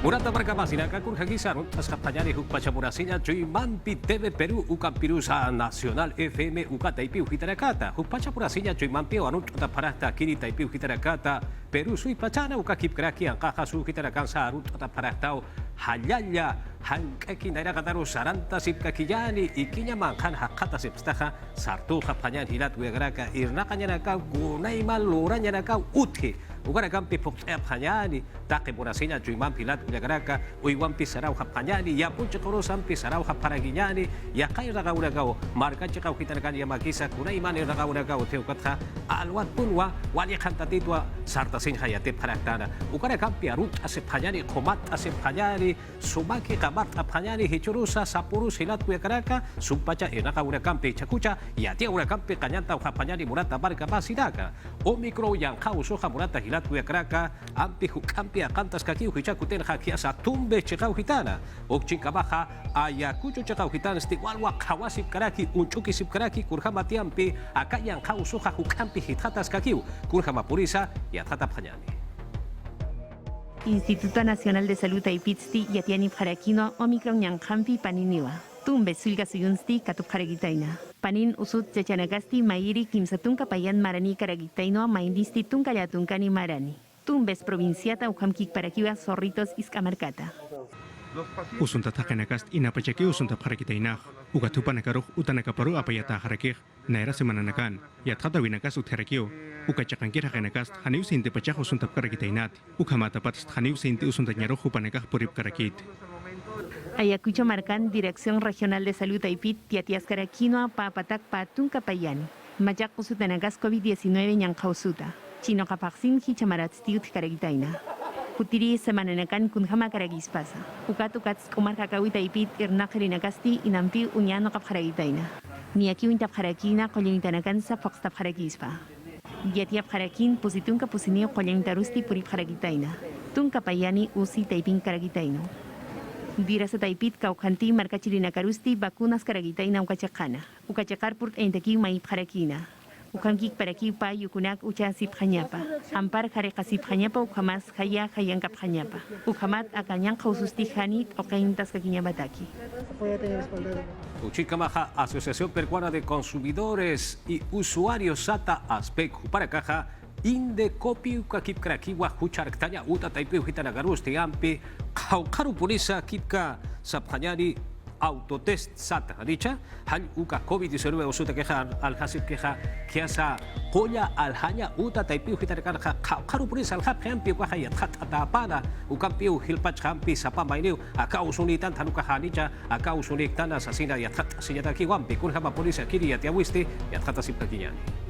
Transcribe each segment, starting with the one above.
Murata Barcabasina, Kakurhagisaron, Tascapayani, Hukpachamurasinya, Chuimampi, TV Perú, Ucampirusa Nacional FM, Ucataipi, Ujitarakata, Hukpachapurasinya, Chuimampi, Anut, Taparata, Kiri, Taipi, Ujitarakata, Perú, Sui Pachana, Ukakip Kraki, Ancaja, Sujitarakan, Sarut, Taparatao, Hayaya, Hankaki, Nairagataru, Saranta, Sipkakiyani, Ikinya Mankan, Hakata, Sipstaja, Sartu, Japayan, Hilat, Uegraka, Irnakanyanaka, Gunaiman, Loranyanaka, Uti. Ugarakampi Popep Hanyani, Take Burasina, Juiman Pilat, Uyagraka, Uiwan Pisarau Hapanyani, Yapuncha Korosan Pisarau Haparagiani, Yakai Ragauragao, Marca Chakau Hitarakan Yamakisa, Kuraiman Ragauragao, Teokata, Alwat Punwa, Waliakantatitua, Sartasin Hayate Paratana, Ugarakampi Arut Asepanyani, Komat Asepanyani, Sumaki Kamat Apanyani, Hichurusa, Sapurus, Hilat Uyagraka, Sumpacha, Enagaurakampi, Chakucha, Yatia Urakampi, Kanyanta, Hapanyani, Murata Barca Basidaka, Omicro, Yankau, Soja Murata, Hilat Uyagraka, Ampi Hukampi, Akantas Kaki, Hichakuten, Hakiasa, Tumbe, Chekau Hitana, Okchikabaja, Ayacucho Chekau Hitana, Stigualwa, Kawasip Karaki, Unchuki Sipkaraki, Kurhamatiampi, Akayan Kau Soja Hukampi, Hitatas Kakiu, Kurhamapurisa, Yatata Panyani. Instituto Nacional de Salud Aipitsti, Yatiani Parakino, Omicron Yankampi, Paniniwa. Tumbe Sulga Suyunsti, Katupkaragitaina. Panin Usut Chachanagasti, Mairi, Kimsatunka Payan Marani Karagitaino, Maindisti Tunka Yatunkani Marani. Tumbes Provinciata, Uhamkik Parakiwa, Zorritos, Iskamarkata. Usunta takanakast inapachaki usunta parakitaina. Ukatupanakaruh utanakaparu apayata harakih. Naira semananakan. Yatkata winakas utharakio. Ukachakankir hakanakast haniu sinti pachak usunta parakitainat. Ukamatapat haniu sinti usunta nyaruh upanakah purip karakit. Ayacucho Marcan, Dirección Regional de Salud Aipit, Tiatias Caraquinoa, Papatak, Patunca Payani. Mayak Usutanagas COVID-19 Ñankausuta. Chino Kapaksin, Hichamaratstiut Karagitaina. Putiri Semananakan Kunjama Karagispasa. Ukatukats Kumar Kakawita Aipit, Irnajarinakasti, Inampi, Uñano Kapjaragitaina. Niaki Uintapjarakina, Kolinitanakansa, Foxtapjaragispa. Yatiap Jarakin, Pusitunca Pusinio, Kolinitarusti, Puripjaragitaina. Tunca Payani, Usi Taipin Karagitaino. Dirasa Taipit, Kaukanti, Marcachirinakarusti, Vacunas Karagitaina, Ukachakana. Ukachakar Purt Enteki Maip Harakina. Ukankik Parakipa, Yukunak, Uchasip Hanyapa. Ampar Harekasip Hanyapa, Ukamas, Haya, Hayankap Hanyapa. Ukamat, Akanyan Kaususti Hanit, Okaintas Kakinyabataki. Uchicamaja, Asociación Peruana de Consumidores y Usuarios SATA, ASPEC, Uparacaja, Inde kopi ukakip krakiwa hucharktanya uta taipi hitanagarusti ampi kaukaru purisa kipka sapanyani autotest sata richa hal uka COVID-19 usuta keha al hasib keha kiasa koya al hanya uta taipi hitanagar kaukaru purisa al hap hampi wa hayat hatapana ukampi hilpach hampi sapa mainiu aka usunitan tanuka hanicha aka usuniktan asasina yathat siyataki wampi kun hama purisa kiri yatiawisti yathata sipkakinyani.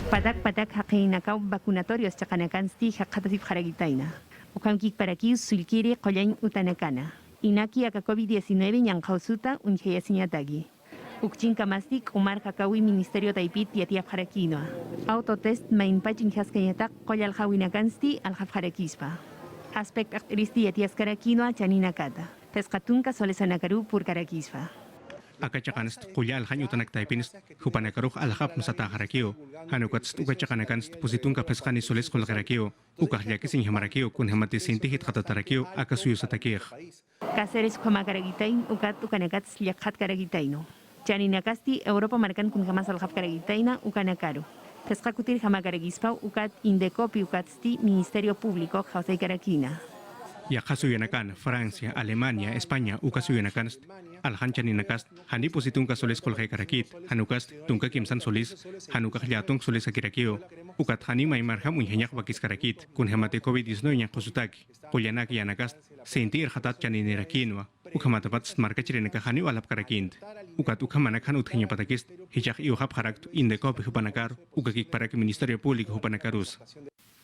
Patak hakinakaw vacunatorios chakanakansti hakatasip haragitaina. Ukamkik parakiu sulkiri koyain utanakana. Inaki aka COVID-19 ñankausuta unjeyasiñatagi. Ukchinkamastik umar hakawi Ministerio Taipit yatia harakinoa. Autotest mainpachin haskañatak koyal hawinakansti al harakispa. Aspect actristi yatias karakinoa chaninakata. Pescatunka solesanakaru pur karakispa. Akachakanst kuyal hanyu tanak taipinst hupanakaruh alhap masata harakio hanukatst ukachakanakanst positunka peskani soles kol harakio ukahliakisin hamarakio kun hamati sintihit hatatarakio akasuyo satakir Cáceres Huamakaragitayn ukat ukanakats liakhat karagitayno chaninakasti Europa markan kun hamas alhap karagitayna ukanakaru pescakutir hamakaragispau ukat indecopi ukatsti Ministerio Público José Karakina. Ya kasuyanakan Francia, Alemania, España, ukasuyanakan alhanchaninakas hani positunka soles kolhe karakit hanukas tunka kimsan solis hanuka hlatung soles akirakio ukat hani maimarham unhenyak bakis karakit kun hamate COVID-19 nya kosutak polyanak yanakas sentir hatat chaninerakinwa ukamatapat marka chirenaka hani walap karakint ukat ukamanak hanut henya patakist hichak iuhap harakt indekop hupanakar ukakik parak Ministerio Público hupanakarus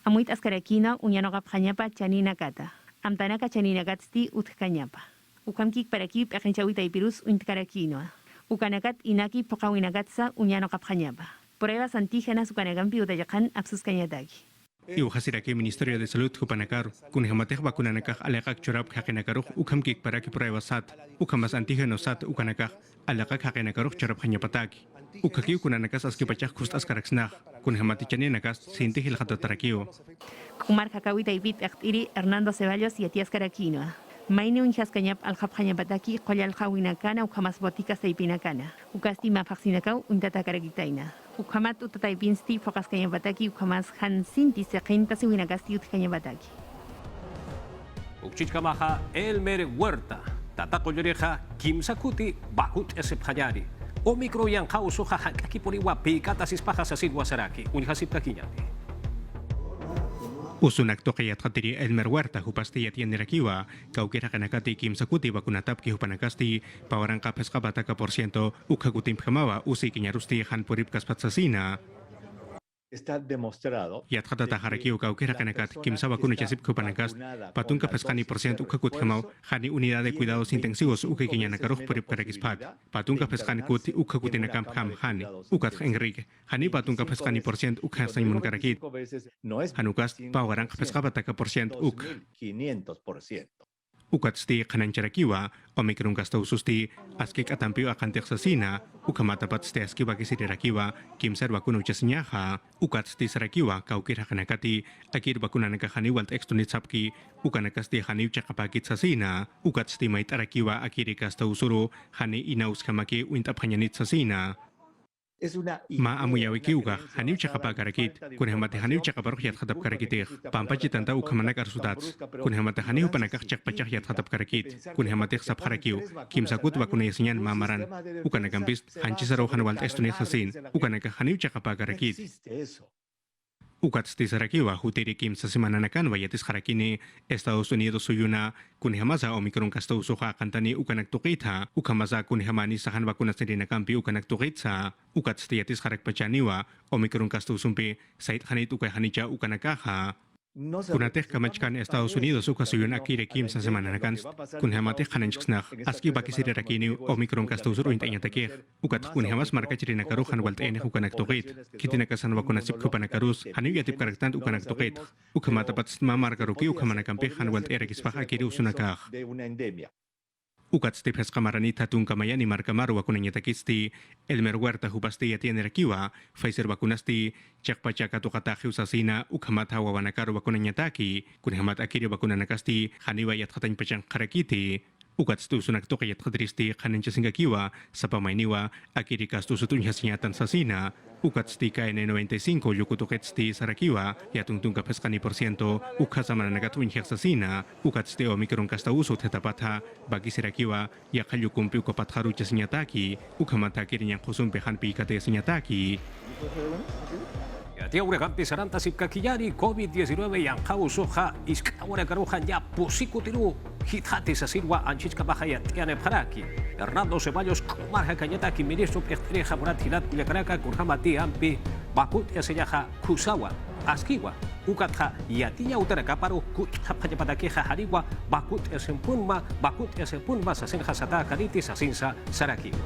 Amuit askarakina unyanogap hanyapa chaninakata. Amtanaka chaninakatsti utkanyapa. Ukamkik parakip akenchawita ipirus untkarakinoa. Ukanakat inaki pokawinakatsa unyano kapanyapa. Pruebas antígenas ukanagampi utayakan absuskanyatagi. Iu hasiraki Ministerio de Salud hupanakar, kun hamateh vacunanakah alakak chorab hakinakaruh ukam kik para ki prueba sat, ukamas antígeno sat ukanakah alakak hakinakaruh chorab hanyapataki. Ukaki kunanakas askipachak kustas karaksnah, kun hamatichani nakas sintihil hatotarakio. Kumar Kakawita Ipit Iri Hernando Ceballos y Atias Caraquinoa. Maine un jaskanyap al Japjanyapataki, Koyal Hawinakana, Ukamas Boticas Taipinakana. Ukastima Faxinakau, un Tata Caragitaina. Ukamat Utataipinsti, Fokaskanyapataki, Ukamas Hansinti, Sequenta, Siwinakasti, Utkanyapataki. Ukchichkamaha Elmer Huerta, Tata Collereja, Kim Sakuti, Bakut Esepjayari. Omicron yang kausuha hankaki puriwa pikata sispaha sa Silwa Saraki, unihasip kakinyati. Usunak tokayat hatiri Elmer Huerta hupasti yatian nirakiwa, kaukira kanakati Kim Sakuti vakunatap ki hupanakasti, pawarang kapes kabataka porciento, ukhagutim kamawa usi kinyarusti han purip kaspatsasina. Está demostrado. Yat hatata harakiu kaukira kanakat Kim sa vacuna chasip hupanakast, patun kapeskani porciento ukhagut kamau, hani unidad de cuidados intensivos ukikinyanakaruk purip karakispat, patun kapeskani kuti ukhagutinakam ham hani, ukat Enrique, hani patun kapeskani porciento ukhasaimun karakit. Hanukas, pawarang kapeskabataka porciento 500%. Ukatsti kanancharakiwa, Omicron kastaususti, askik atampio akanteksasina, ukamatapat ste aski bakisirirakiwa, kimsar bakuna uchasinyaha, ukatsti sarakiwa, kaukir hakanakati, akir bakuna nakahani walt extunitsapki, ukanakasti hani uchakapakit sasina, ukatsti maitarakiwa akiri kastausuru, hani inauskamaki uintaphanyanit sasina. Ma amuyawi kiuga, haniu chakapa karakit, kun hamate haniu chakaparuh yat khatap karakitih, pampachi tanta ukamanak arsudats, kun hamate haniu panakak chakpachak yat khatap karakit, kun hamate sap harakiu, kim sakut bakuna yasinyan mamaran, ukanakampist, hanchisaro hanwalt estunih sasin, ukanaka haniu chakapa karakit. Ukatsti sarakiwa hutiri Kim sa simananakan wayatis harakini Estados Unidos suyuna kunihamaza Omicron kastausuha kantani ukanaktukitha ukamasa kunihamani sahan vakunas nirinakampi ukanaktukitsa ukatsti yatis harakpachaniwa Omicron kastausumpi sait hanit ukahanicha ukanakaha. Kunateh kamachkan Estados Unidos ukasuyun akire Kim sa semananakan kunhamate hananchksnah aski bakisiri rakini Omicron kastausur uintanyatakieh ukat kunhamas marka chirinakaruhan waltene ukanaktukit kitinakasan vakunasip kupanakarus haniu yatip karaktant ukanaktukit ukamatapat stma markaruki ukamanakampi han walterekispaha akiri usunakah. Ukatsti peskamarani tatun kamayani markamaru vakunanyatakisti Elmer Huerta hupasti yatian rakiwa Pfizer vakunasti chakpachaka tukatahi usasina ukamata wawanakaru vakunanyataki kunhamat akiri vakunanakasti haniwa yatkatan pachang karakiti ukatstu sunak toka yatkadristi kananchasingakiwa sapamainiwa akiri kastu sutunyasinyatan sasina ukatsti KN95 yukutuketsti sarakiwa yatungtung kapeskani porciento ukhasamananakatunyhak sasina ukatsti Omicron kasta usut hetapatha bagi sirakiwa yakhayukumpi ukapatharu chasinyataki ukamata kirinyang khusumpe hanpi ikate sinyataki. Yati aure kampi saranta sipkakiyari COVID-19 yang kausuha iskawara karuhan ya pusikutiru hithati sa silwa anchich kabahaya tiane paraki. Hernando Ceballos kumar hakanyataki ministro pekhtreja murat hilat kuyakaraka kurhamati ampi bakut yasenyaha kusawa askiwa ukatha yatinya utaraka paru kutha panyapadakeha hariwa bakut yasempunma sasenha sata kaniti sasinsa sarakiwa.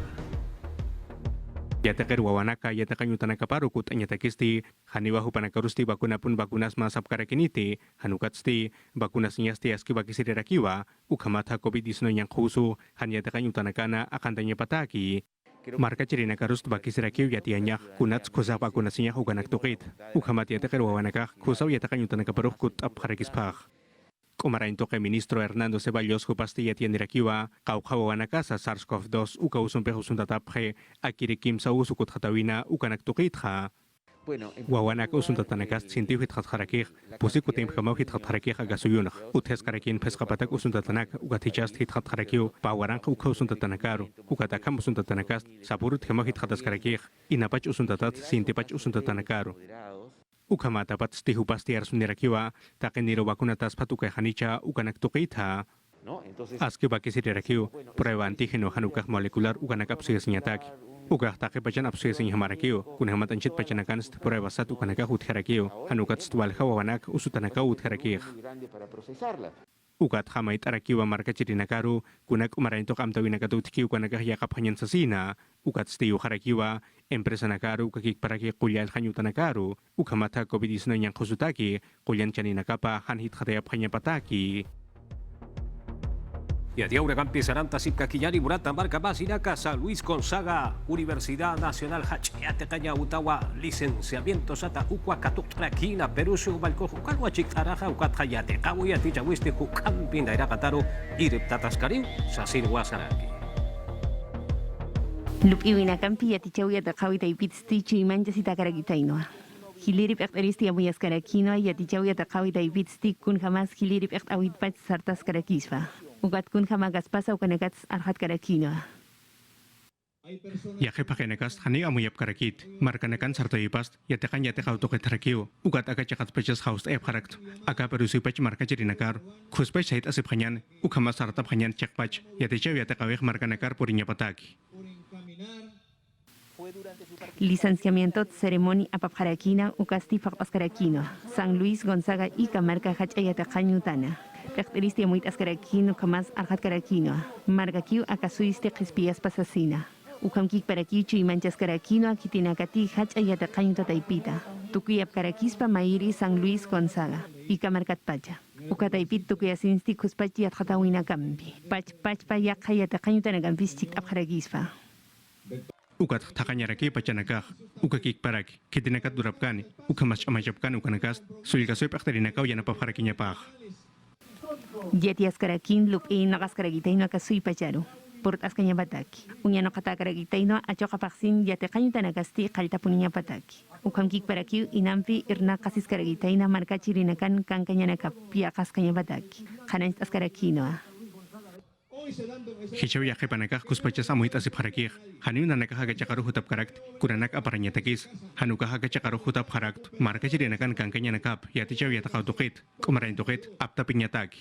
Yataker wawanaka yatakanyutanaka parukut anyatakisti haniwa hupanakarusti bakuna pun bakunas masap karakiniti hanukatsti bakunas nyasti aski bakisirirakiwa ukamatha COVID-19 yang khusu hanyatakanyutanakana akan tanya pataki marka cirinakarust bakisirakiw yatianyak kunats kusa bakunasnya hukanaktukit ukamat yataker wawanaka kusaw yatakanyutanaka parukut ap harakispah. Kumarain toke ministro Hernando Ceballos hupasti yatian dirakiwa kaukawawanaka sa SARS-CoV-2 ukausumpe husuntataphe akiri Kim sa usukut hatawina ukanaktukitha. Wawanaka usuntatanakas sintiwit hatharakih pusikutim hamawhit hatharakih agasuyunah uthes karakin peskapatak usuntatanak ukatichast hit hatharakiw pawaranka ukausuntatanakaru ukatakam usuntatanakas sapurut hamawhit hataskarakih inapach usuntatat sintipach usuntatanakaru. Ukamatapat stihu pasti arsunirakiwa takeniro vacunatas patuke hanicha ukanaktukitha. Aski bakisirirakiw prueba antígeno hanukah molecular ukanakapsuyasinyataki. Ukah take pachan apsuyasinyamarakiw kunhamat anchit pachanakanst prueba sat ukanakah utharakiw hanukat stwalha wawanak usutanaka utharakih. ukat hamait arakiwa marka cirinakaru kunak umaraintok amtawinakatu tikiu kanagah yakap hanyan sasina ukat stiu harakiwa empresa nakaru kakik paraki kulyan hanyutanakaru ukamata COVID-19 yang khusutaki kulyan chaninakapa hanhit khatayap hanyapataki. Y a Diaura Campi Saranta Sipcaquillani Murata Marca Basinaca San Luis Gonzaga Universidad Nacional Hachiate Caña Utawa Licenciamiento Sata Uqua Catutraquina Peruso Balco Jucalua Chictaraja Ucatayate Kawi Atichawiste Jucampi Nairacataro Ireptatascariu Sasin Guasaraki. Lupiwina Campi Atichawi Atakawi Taipitsti Chimanchas Itacaragitainoa. Hilirip Ecteristi Amuyas Caraquino y Atichawi Atakawi Taipitsti kun jamás Hilirip Ectawitpach Sartas Caraquisfa. Ugat kun hamagas pasa ukanagats arhat karakino. Yahe pakenekas hani amuyap karakit markanakan sartoyipast yatekan yatekau toket harakio ugat aga chakat pechas haus harakt aga perusi pech marka jirinakar khuspech sait asip hanyan ukama sartap hanyan chakpach yatechaw yatekawek markanakar purinya pataki. Licenciamiento ceremonia apapharakina ukasti fakpaskarakino San Luis Gonzaga y Camarca Hachayatacanyutana. Característica muy ascarakino jamás arhat karakino. Margakiu akasuiste crispias pasasina. Ukamkik parakichu y manchas karakino akitinakati hachayatacanyuta taipita. Tukuyap karakispa mairi San Luis Gonzaga. Y Camarcat pacha. Ukataipit tukuyasinsti kuspachi athatawina kambi. Pach pa yakayatacanyuta nagampistik apharakispa. Ukat takanyaraki pachanakah, ukakik parak, kitinakat durapkani, ukamas amajapkan ukanakas, sulikasoy paktarinakaw yan apaparakinya pah. Yetias karakin lup e nagas karagitaino akasui pacharu. Port askanya bataki. Unyano kata karagitaino achoka paksin yate kanyuta nagasti kalita puninya pataki. Ukamkik parakiu inampi irna kasis karagitaina marka chirinakan kankanya nakapia kaskanya bataki. Kanais askarakinoa. Hichaw yahe panakah kuspachas amuit asip harakih, hanu nanakah agachakaru hutap karakt, kuranak aparanya takis, hanukah agachakaru hutap harakt, marka chirinakan kankanya nakap, yatichaw yatakau tukit, kumarain tukit, apta pinyataki.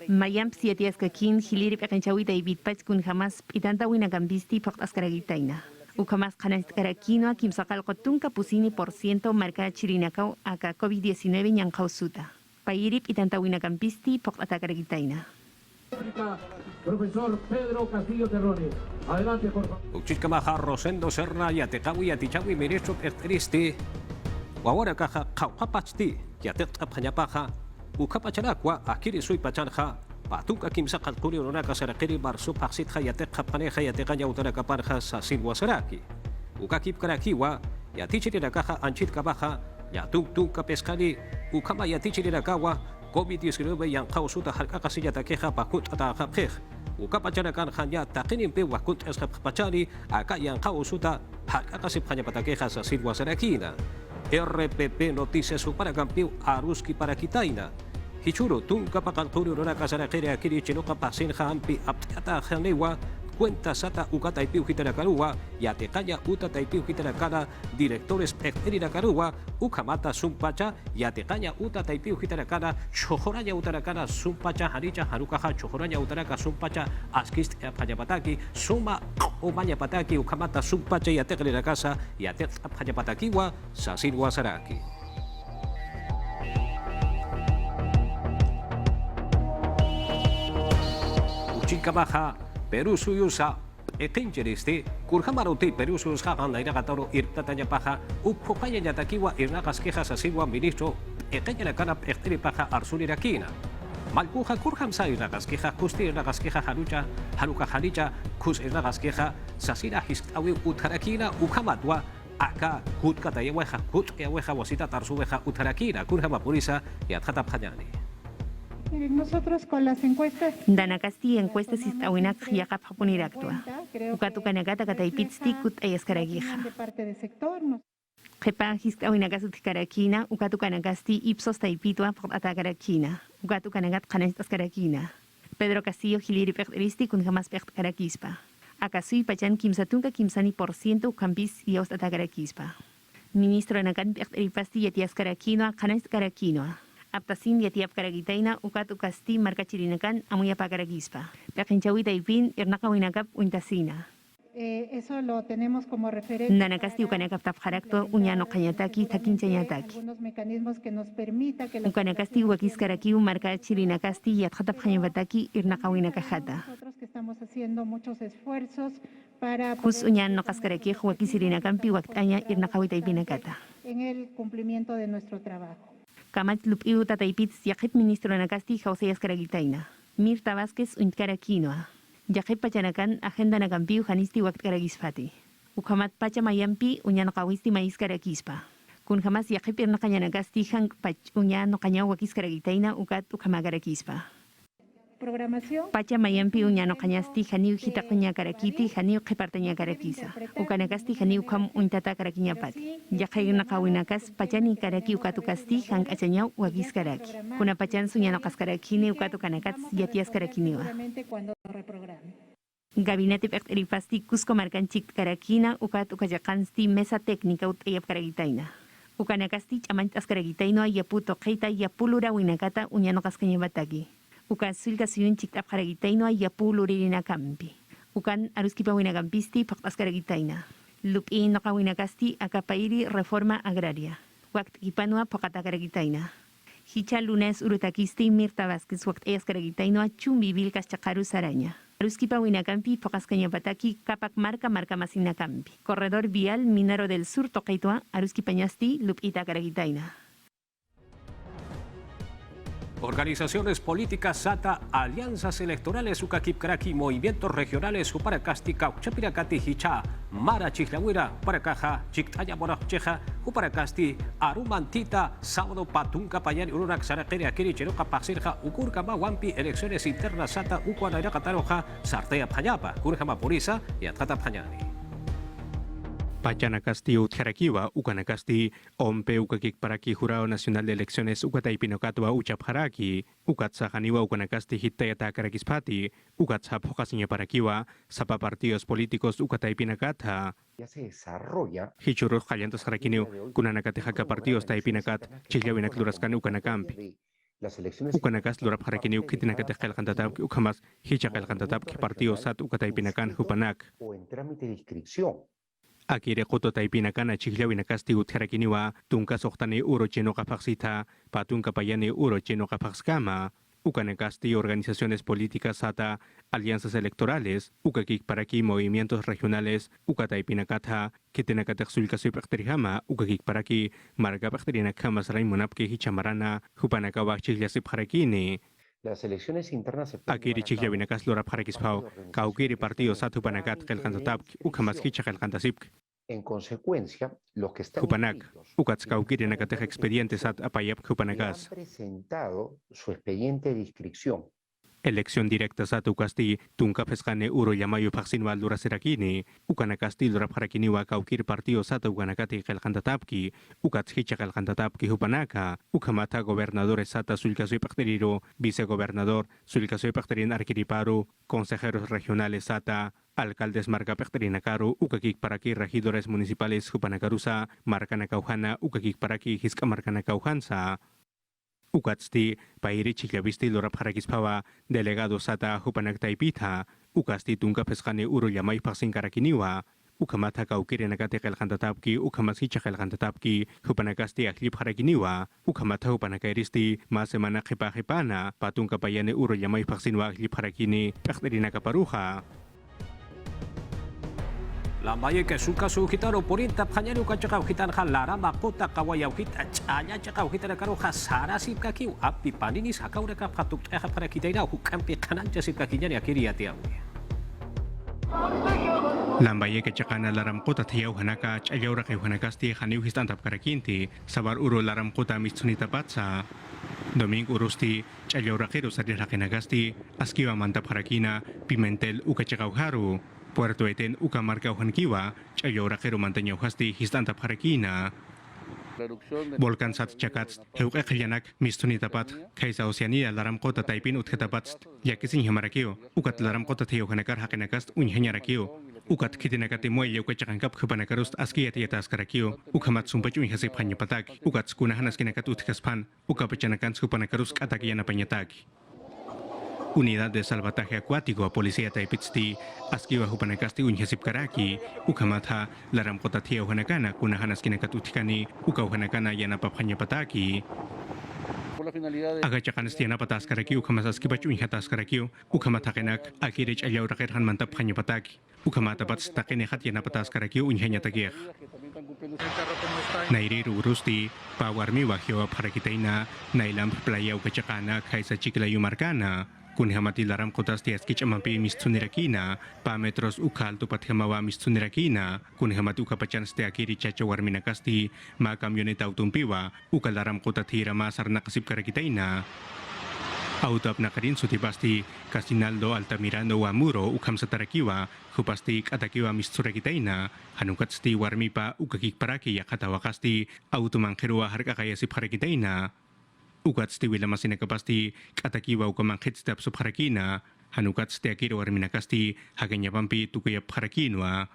Mayam sietias kakin hilirip akanchawita ibitpach kun jamás itanta winagambisti paktas karagitaina. Ukamas kanais karakino kimsakal kotunka pusini % marka chirinakau aka COVID-19 yang kausuta. Pairip itanta winagambisti paktas karagitaina. Profesor Pedro Castillo Terrones. Adelante, por favor. Uchikamaha Rosendo Serna Yatecawi Atichawi Ministro Erteristi. Ahora caja Kaupapachti Yatekaphañapaja. Ukapachanakwa Akiri Sui Pachanja. Patuka Kimsa Kalkuri Unaka Sarakiri Barsu Paxitja Yatekaphaneja Yatekanya Utanakaparja Sasin Wasaraki. Ukakip Karakiwa Yatichirakaja Anchit Kabaja Yatuk Pescani Ukama Yatichirakawa COVID-19 yang kausuta harkakasi yatakeja pakut atahapkej. Ukapachanakan hanya takinin pe wakut eskapachani aka yang kausuta harkakasi patakeja sa silwa sarakina. RPP Noticias para campiu aruski para kitaina. Hichuro tunka pakalturi rona sarakere akiri chinoka pasin hampi aptiata janewa cuenta sata ukata ipiu hitanakarua yatekanya uta taipiu hitanakana directores ekterinakarua ukamata sumpacha yatekanya uta taipiu hitanakana chohoranya utanakana sumpacha haricha harukaha chohoranya utanaka sumpacha askist panyapataki suma omanya pataki ukamata sumpacha yatekrinakasa yatek panyapatakiwa sasin wasaraki. Uchika baja Peru suyusa ekenjeriste kurhamaruti Peru suyusa naira gataro irtatanya paja upopaya yatakiwa irnagas quejas asigua ministro ekenya kana ekteri paja arsuli rakina malpuja kurham sa irnagas queja kusti irnagas queja harucha haruka haricha kus irnagas queja sasira histawi utarakina ukamatwa aka kut katayeweja kut yaweja wasita tarsuweja utarakina kurhama purisa yathata phanyani. Nosotros con las encuestas. Danakasti encuestas istawinak yakap japoniraktua. Ukatukanagata kataipitsti kut ayaskaragiha. De parte del sector. Jepa hiskawinakasut karakina, ukatukanagasti ipsos taipitua por atakarakina. Ukatukanagat kanestas karakina. Pedro Castillo Hiliri Pechteristi kun jamás Pechkarakispa. Akasui pachan kimsatunka kimsani % ukampis yaus atakarakispa. Ministro Nakan Pechteripasti yatias karakino, kanes karakino. Aptasin yatiap karagitaina ukat ukasti marka chirinakan amuya pakaragispa. Pekinchawi taipin irnakawinakap uintasina. Eso lo tenemos como referente. Nanakasti ukanakaftap harakto uñano kanyataki takinchayataki. Algunos mecanismos que nos permita que Ukanakasti wakiskaraki marca chirinakasti yatjatap hanyabataki irnakawinakajata. nosotros que estamos haciendo muchos esfuerzos para Hus uñano kaskaraki wakisirinakampi waktaña irnakawitaipinakata. en el cumplimiento de nuestro trabajo. Kamat lupiu tataipitz yakip ministro nakasti Jauseas Karagitaina. Mirta Vázquez uñkarakinoa. Yakip pachanakan agenda nakampiu janisti waktaragisfati. Ukamat pachamayampi uñanokawisti maískarakispa. Kun jamás yakip irnakañanakasti hank pach uñanokaña wakiskaragitaina ukat ukamagarakispa. Programación. Pachamayampi uñanokañasti janiu hitakuña karakiti janiu kepartaña karakisa. Ukanakasti janiu kam untata karakiñapati. Yakay nakawinakas pachani karaki ukatukasti hank achañaw wakiskaraki. Kuna pachan suñanokaskarakini ukatukanakats yatias karakiniwa. Seguramente cuando lo reprograme. Gabinete Pekteripasti Cusco Marcanchik Karakina, Ukat Ukayakansti Mesa Técnica Utayap Karagitaina. Ukanakasti Chamantas Karagitaino, Yaputo Keita, Yapulura Winakata, Uñano Cascañabataki. Ukan Sulka Suyunchik Ap Karagitaino, Yapulurina Campi. Ukan Aruskipa Winagampisti, Paktas Karagitaina. Lupin Noka Winakasti, Akapairi Reforma Agraria. Wakt Ipanua Pokata Karagitaina. Hicha Lunes Urutakisti Mirta Vázquez Wakt Eyas Karagitaino, Chumbi Vilkas Chakaru Saraña. Aruskipa Winakampi, Pocas Cañapataki, Capac Marca Masinakampi. Corredor Vial Minero del Sur Toqueitua, Aruskipañasti, Lupita Karagitaina. Organizaciones políticas SATA, alianzas electorales Ukakipkaraki, movimientos regionales Uparacasti, Cauchapiracati, Hicha, Mara Chichlahuira, Paracaja, Chictaya Borachcheja, Uparacasti, Arumantita, Sábado Patunca Payani, Ururak Saraqueria, Kiri, Cheroca Pasirja, Ukurkama, Wampi, elecciones internas SATA, Ukuanaira Cataroja, Sartea Payapa, Kurjama Purisa y Atjata Payani. Pachanacasti Utjarakiwa, Ukanacasti, Ompe Ukakik Paraki, Jurado Nacional de Elecciones Ukataipinokatwa Uchapjaraki, Ukatsajaniwa Ukanacasti Hitayata Karakispati, Ukatsa Pocasiña Parakiwa, Sapa Partidos Políticos Ukataipinakata. Ya se desarrolla. Hichurros Jayantas Jarakiniu, Kunanakatejaka Partidos Taipinakat, Chillawinak Luraskan Ukanakampi. Ukanakas Lurap Jarakiniu, Kitinakatekal Kantatap, Ukamas, Hichakal Kantatap, Partidos Sat Ukataipinakan, Hupanak. O en trámite de inscripción. Akire Koto Taipinakana Chiglawinakasti Utjarakiniwa, Tunka Sohtani Uro Cheno Kapaxita, Patunka Payani Uro Cheno Kapaxkama, Ukanakasti Organizaciones Políticas SATA, Alianzas Electorales, Ukakik Paraki Movimientos Regionales, Ukataipinakata, Kitenakataksulka Sipakterihama, Ukakik Paraki, Marga Pakterinacamas Raimunapke Hichamarana, Hupanakawa Chiglasip Harakini. Las elecciones internas. Akiri Chiglawinakas Lorap Harakispao, Kaukiri Partido Satu Panakat Kelkantatap, Ukamaskicha Kelkantasip. En consecuencia, los que están Hupanak, Ukatskaukiri Nakateja Expediente Sat Apayap Hupanakas. han presentado su expediente de inscripción. Elección directa Sat Ukasti, Tunka Pescane Uro Yamayo Paxinwal Duraserakini, Ukanakasti Lorap Harakiniwa Kaukiri Partido Satu Ukanakati Kelkantatapki, Ukatskicha Kelkantatapki Hupanaka, Ukamata Gobernadores Sata Sulkasui Pakteriro, Vicegobernador Sulkasui Pakterin Arkiriparu, Consejeros Regionales Sata, Alcaldes Marca Pechterinacaru, Ukakik Paraki, Regidores Municipales Hupanakarusa, Marcanacauhana, Ukakik Paraki, Hiska Marcanacauhansa. Ukatsti, Pairi Chiklavisti Lorap Harakispawa, Delegado Sata Hupanak Taipita, Ukasti Tunka Pescane Uro Yamay Pasin Karakiniwa, Ukamata Kaukiri Nakatekel Hantatapki, Ukamasichakal Hantatapki, Hupanakasti Aklip Harakiniwa, Ukamata Hupanakairisti, Masemana Hipana, Patunka Payane Uro Yamay Pasinwa Aklip Harakini, Pechterinacaparuja. Lambaye que suka su gitaro porinta panyani ukachaka ukitan halara makota kawaya ukita chaya chaka ukitara karo hasara sip kaki api panini sakaura ka patuk eha para kita ina ukampi kananja sip kakinya ni akiri atiawi. Lambaye que chakana laram kota thiau hanaka chayaura kai hanakasti haniu histantap karakinti sabar uro laram kota mitsunita patsa Domingo urusti chayaura kero sarir hakinagasti askiwa mantap harakina Pimentel ukachakauharu Puerto Eten Ukamarca Ujankiwa, Chayaura Kero Manteño Hasti, Histanta Parakina. Volcan Sat Chakats, Eukayanak, Mistunitapat, Kaisa Oceania, Laramkota Taipin Utkatapats, Yakisin Hamarakio, Ukat Laramkota Teohanakar Hakanakast, Unharakio, Ukat Kitinakatimoy, Yukachakankap Hupanakarust, Askiatiatas Karakio, Ukamat Sumpachun Hasip Hanyapatak, Ukat Skunahanas Kinakatut Kaspan, Ukapachanakan Supanakarus Atakiana Panyatak. Unidad de Salvataje Acuático Policía Taipitsti askiwa hupanakasti unyasip karaki ukamatha laram kota tia uhanakana kuna hanaskina katutikani uka uhanakana yana papanya pataki agachakan stiana patas karaki ukamasas kibach unyatas karaki ukamatakenak akirich ayaw rakirhan mantap hanya pataki ukamatapat stakine hat yana patas karaki unyanya tagih Nairiru Rusti, Pawarmi Wahyo Parakitaina, Nailam Playa Ukachakana, Kaisa Chiklayu Marcana, Kunhamati Laram Kotas Tiaskich Amampi Mistunirakina, Pametros Ukal Tupathamawa Mistunirakina, Kunhamat Ukapachan Steakiri Chacha Warminakasti, Makam Yunita Utumpiwa, Ukalaram Kotatira Masar Nakasip Karakitaina. Autap nakarin sutipasti Kasinaldo Altamirando Wamuro ukam satarakiwa hupasti atakiwa misturakitaina hanukat sti warmipa ukakik paraki yakatawakasti autumangkirua harga kaya sipharakitaina ukat sti wilamasina kapasti atakiwa ukamangkit step supharakina hanukat sti akiro warminakasti haganya pampi tukuya pharakina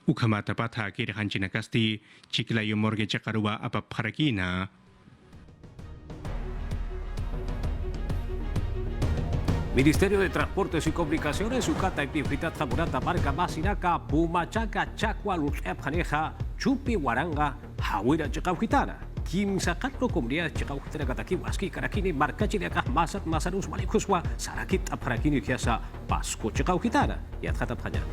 ukamata patha kiri hanchinakasti chiklayo morge chakarua apa pharakina. Ministerio de Transportes y Comunicaciones, Ucata y Pifitat Zamorata, Marca Masinaca, Pumachaca, Chacua, Luzep, Janeja, Chupi, Waranga, Hawira, Chacauhitana. Kim Sakatlo, Comunidad Chacauhitana, Katakiwaski, Karakini, Marcachiniaca, Masat, Masarus, Malikuswa, Sarakit, Aparakini, Kiasa, Pasco, Chacauhitana, y Adjata Pajani.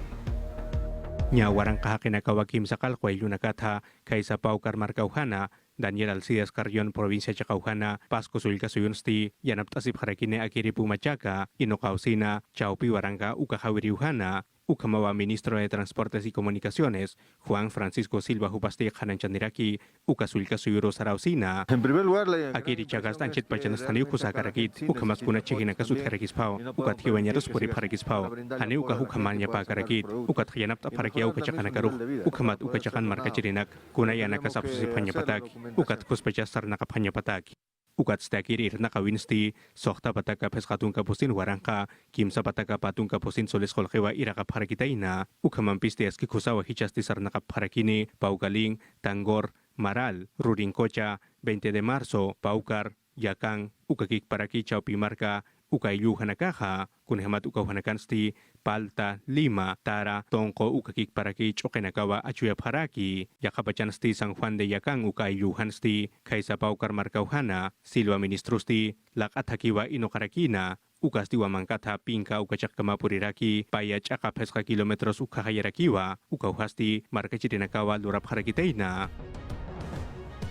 Nya warang kahakinakawa Kim Sakal Kwailunakatha, Kaisa Paukar Marcauhana, Daniel Alcides Carrion, provincia Chacauhana, Pasco Sulka Suyunsti, Yanaptasip Harakine Akiri Pumachaca, Inocausina, Chaupi Waranga, Ukahawiriuhana, Ukamawa Ministro de Transportes y Comunicaciones, Juan Francisco Silva Jupasti Hananchandiraki, Ukasulka Suyuro Sarausina. En primer lugar, Akiri Chagas Tanchet Pachanastani Kusakarakit, Ukamaskuna Chiginakasut Harakispau, Ukathiwañarus Puri Harakispau, Hane Ukahukamanya Pakarakit, Ukathianapta Parakia Ukachakanakaruk, Ukamat Ukachakan Markachirinak, Kunayanakasapsi Panyapatak, Ukat Kuspachasar Nakapanyapatak. Ukat stakir nakawinsti, sohta pataka pescatun kapusin warangka, kimsa pataka patun kapusin soles kolkewa iraka parakitaina, ukamampisti aski kusawa hichasti sarnaka parakini, Paugaling, Tangor, Maral, Rurincocha, 20 de marzo, Paukar, Yakang, Ukakik paraki Chaupimarca, Ukailu Hanakaja, Kunhamat Ukauhanakansti, Palta, Lima, Tara, Tonko Ukakik paraki Chokenakawa Achuya Paraki, Yakapachansti San Juan de Yakang Ukailu Hansti, Kaisa Paukar Marcauhana, Silva Ministrusti, Lak Atakiwa Inokarakina, Ukasti Wamankata Pinka Ukachak Kamapuriraki, Paya Chaka Pesca Kilometros Ukahayarakiwa, Ukauhasti, Markachirinakawa Lurap Harakiteina.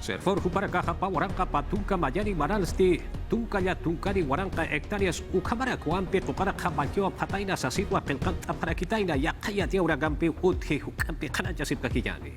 Serfor Huparakaja Pawaranka Patunka Mayani Maralsti, Tunkaya Tunkari Waranka hectáreas Ukamara Kuampe Tukaraka Bakio Pataina Sasitwa Pelkanta Parakitaina Yakaya Tiaura Gampe Uthe Hukampe Kanajasip Kakiyani.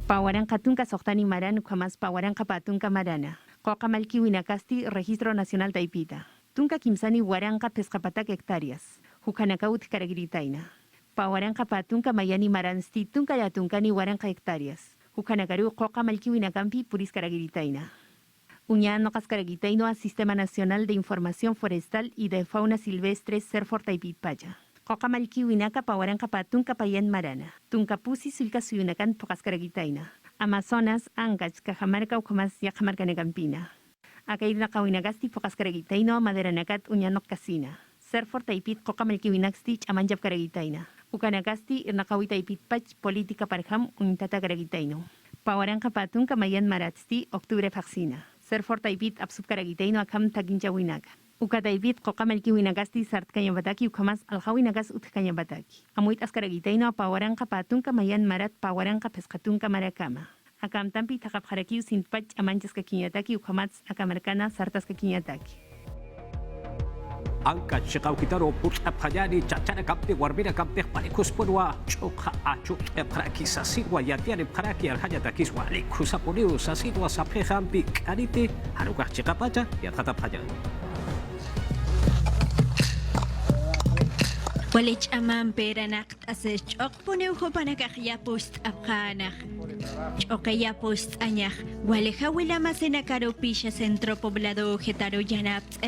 Pawaranka Tunka Sohtani Maran Ukamas Pawaranka Patunka Marana. Kokamalki Winakasti Registro Nacional Taipita. Tunka Kimsani Waranka Pescapatak hectáreas. Hukanakaut Karagiritaina. Pawaranka Patunka Mayani Maransti Tunka Yatunkani Waranka hectáreas. Ukanagaru Koka Malkiwinakampi Puris Karagiritaina. Uñano Cascaragitaino a Sistema Nacional de Información Forestal y de Fauna Silvestre Serfor Taipitpaya. Koka Malkiwinaka Pawaranka Patunka Payan Marana. Tunkapusi Sulka Suyunakan Pocascaragitaina. Amazonas, Angach, Cajamarca Ukamas Yajamarcanagampina. Akairna Kawinagasti Pocascaragitaino Maderanakat Uñano Casina. Serfor Taipit Koka Malkiwinakstich Amanjab Karagitaina. Ukanagasti Irnakawita Ipitpach Política Parham Unitata Karagitaino. Pawaranka Patunka Mayan Maratsti Octubre Faxina. Serfor Taipit Absub Karagitaino Akam Tagincha Winaka. Ukataipit Kokamalki Winagasti Sartkayabataki Ukamas Alhawinagas Utkayabataki. Amuit Askaragitaino Pawaranka Patunka Mayan Marat Pawaranka Pescatunka Marakama. Akam Tampi Takapharaki Sintpach Amanchas Kakinyataki Ukamats Akamarkana Sartas Kakinyataki. Angka Chikauhitaro Putsa Payani Chachana Kapte Warbina Kapte Palikus Purwa Choka Achuk Paraki Sasirwa Yatiani Paraki Alhayatakiswa Likusapuriu Sasirwa Sapehampi Karite Haruka Chikapacha Yatata Payani. Walech aman peranak asech okpone uhopanak yapust apkanak. Choke yapust añak. Waleja wilama senacaro pisha centro poblado getaro yanaps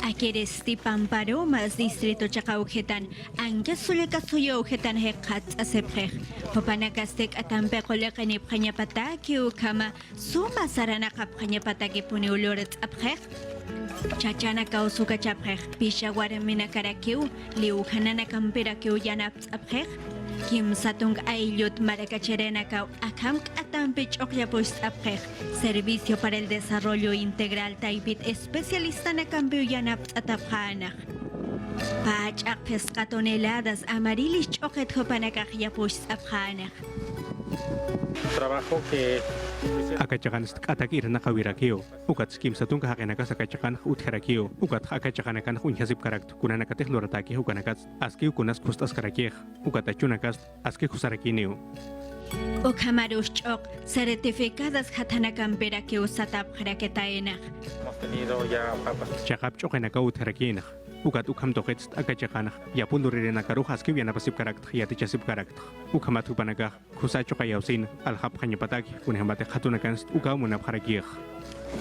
Akeresti Pamparo más distrito Chacaujetan. Anga suleka suyo ujetan hekat aseprej. Hopanakastek atampe kolekanip kanyapataki ukama. Suma saranakap kanyapataki pune uloret aprej. Chachana kausuka chaprej, pisha guaramina karakiu, liu hanana campera kiu yanaps aprej, kim satung ayut maracacherena kau akamk atampich okyapust aprej, Servicio para el Desarrollo Integral Taipit especialista na cambio yanaps atapjana. Pach akpesca toneladas amarilis choket hopanakakyapust apjana. Trabajo que akachakan atakir na kawirakio ukat skim satun ka hakenaka sakachakan utharakio ukat akachakan kan hunhasip karakt kunana kateh lorataki hukanakat aski kunas kustas karakih ukat achunakas aski kusarakinio Okamarush chok certificadas hatanakan pera que usatap jaraketaena. Hemos tenido ya papas chakap chokenaka utharakinah ukat ukham tokets akachakan yapun lurena karuhas ki yana pasip karakt yati chasip karakt ukhamat upanaga kusacho kayausin alhab khanyapataki kunhamate khatunakan ukamuna bharakih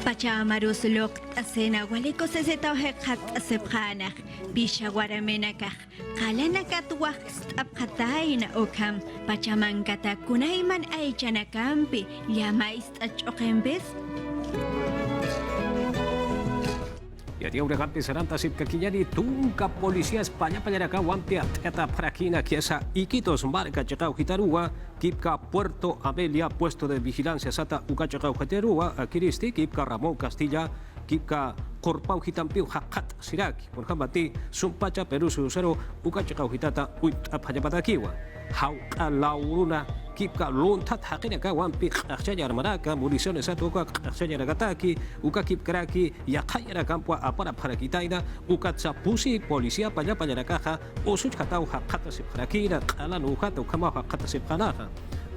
Pachamarus lok asena waliko se hekat asephanak bisha guaramenakah kalanakat wax apkataina okam pachamangata kunaiman aichanakampi llamais achokembes Y a día una campi seranta sipkakiyani tunka policía España pañaraka wampia teta prakina kiesa iquitos marca chacao gitarua kipka Puerto Amelia puesto de vigilancia sata ukachacao gitarua akiristi kipka Ramón Castilla kipka Corpau Hitampiu Hakat Siraki por Hambati Sumpacha Perú Susero ukachacao hitata uit apayapatakiwa hauka lauruna kipka lontat hakinaka wampi khachayar maraka municiones atoka khachayar gataki uka kipkraki yakayara campo apara parakitaina ukatsa pusi policía paya payarakaja usuch katau hakata siprakira qalan ukata ukama hakata sipkanaja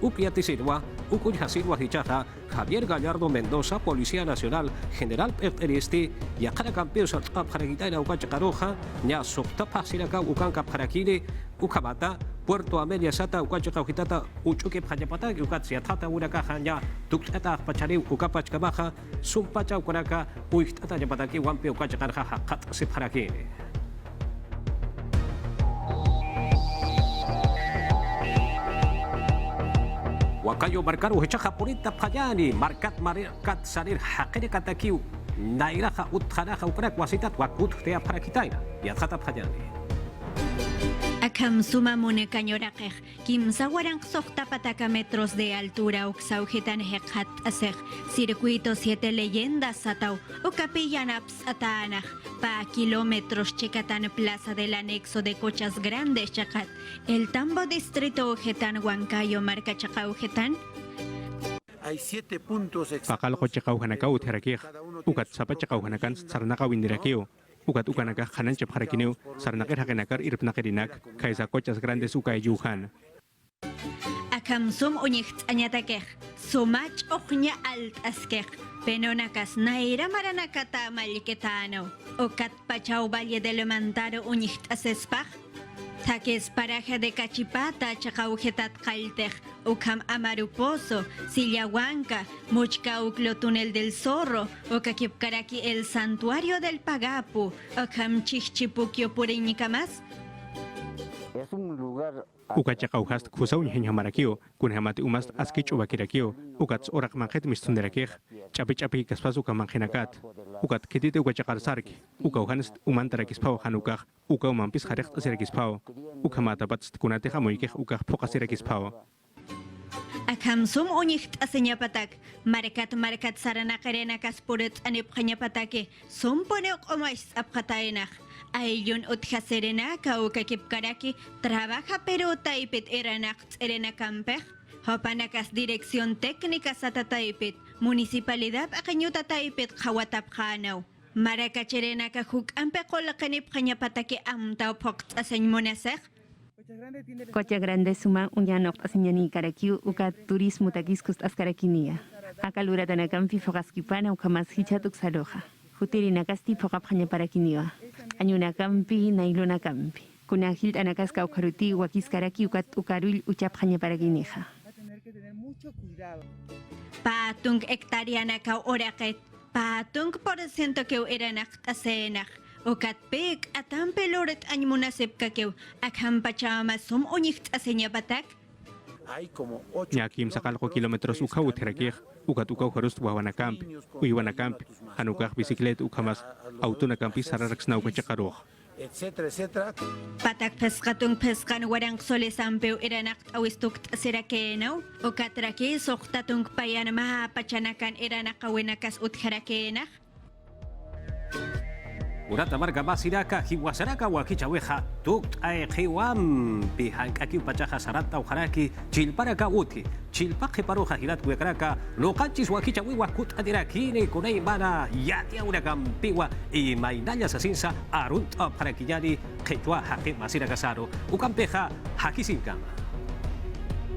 Upiati Silva, Ukuya Silva Hichaja, Javier Gallardo Mendoza, Policía Nacional, General Perteristi, Yakara Campeos Parakitaina Ukachacaroja, Nya Soktapa Siraka Ukanka Parakiri, Ukamata, Puerto Amelia Sata, Ukachakahitata, Uchuke Pajapata, Ukatsia Tata Urakaja, Nya Tuktata Pachari, Ukapachkamaja, Sumpacha Ukaraka, Uitata Yapataki, Wampi Ukachakarja, Hakat Siparakiri. Wakayo markaru hechaja porita payani markat salir hakene katakiu nairaja utharaja ukrak wasitat wakut tea parakitaina yatata payani Akam suma mune cañorakej, kim sawarang sokta pataka metros de altura uksaujetan hekhat asej, circuito 7 leyendas satau, o capillanaps atanaj, pa kilómetros checatan plaza del anexo de Cochas Grandes chacat, el tambo distrito ujetan Huancayo marca chacaujetan. Hay 7 puntos Pakal Cochacau Hanakau Terakij, Ukat Sapachacau Hanakan, Sarnaka Windirakio. Ukat ukanaka hanan chep harakineu sarnakir hakenakar irpnakerinak kaisa Cochas Grandes ukay yuhan. Akam sum unyicht anyatakej, sumach oknya alt askej, penonakas naira maranakata maliketano, okat pachau valle del Mantaro unyicht asespaj, takes paraje de Cachipata chakaujetat kaltej, ukam Amaruposo, Sillahuanca, Muchcauclo Túnel del Zorro, Okakipkaraki el Santuario del Pagapu, okam Chichipukio Pureñicamas. Es un lugar Ukachakauhast kusaun henhamarakio, kunhamati umast askich ubakirakio, ukats orak manjet mistunderakej, chapi kaspas ukamanjenakat, ukat kitite ukachakarsarki, ukauhanst umantarakispaw hanukaj, ukaumampis harecht asirakispaw, ukamatabatst kunate hamoikej ukaj pokasirakispaw. Akamsum unyicht asenyapatak, markat sarana karena kaspuret anipkanyapatake, sumponeok omais apkataenaj. Ayun utjaserena kaukakipkaraki, trabaja pero taipit eranak erenakampej, hopanakas dirección técnica satataipit, municipalidad akanyuta taipit kawatapkanaw. Marakacherena kahuk ampekolakanik kanyapatake amtaw pokt asenmonasek. Cocha Grande suma unyanok asinyani karakiu uka turismo takiskus askarakinia. Akalura tanakampi fogaskipana ukamas hichatuk saloja. Jutiri nakasti fogapanya parakiniwa. Anyuna kampi nailona kampi. Kunajil Anakaska Ukaruti, Wakiskaraki Ukat Ukarul Uchap Paraguineja. Patung hectariana ka oraket, patung porcento que eranak asenak. Ukat pek atam peloret anymunasep kakeu, akham pachama sum onicht asenya batak. Hay como 8 Ñakim sakalko kilómetros ukau terakej, ukat ukau harus Wanakamp, Uiwanakamp, Hanukaj bicicleta ukamas, autonakampi sararax naukachakaruj. etcétera, etcétera. Patak pescatung pescan warang solesampeu eranak awistukt serakenau, ukatraki soktatung payan maha pachanakan eranak awenakas utharakenak. Urata marga basiraka hiwasaraka wakichaweja tukt aejiwam pihankaki upachaja sarata ujaraki chilparaka uti chilpaje paruja hirat wekraka lokanchis wakichawiwa kut adirakini kunay mana yatia urakampiwa y mainalla sasinsa arunt parakiyani qetwa haqi masira kasaro ukampeja hakisinka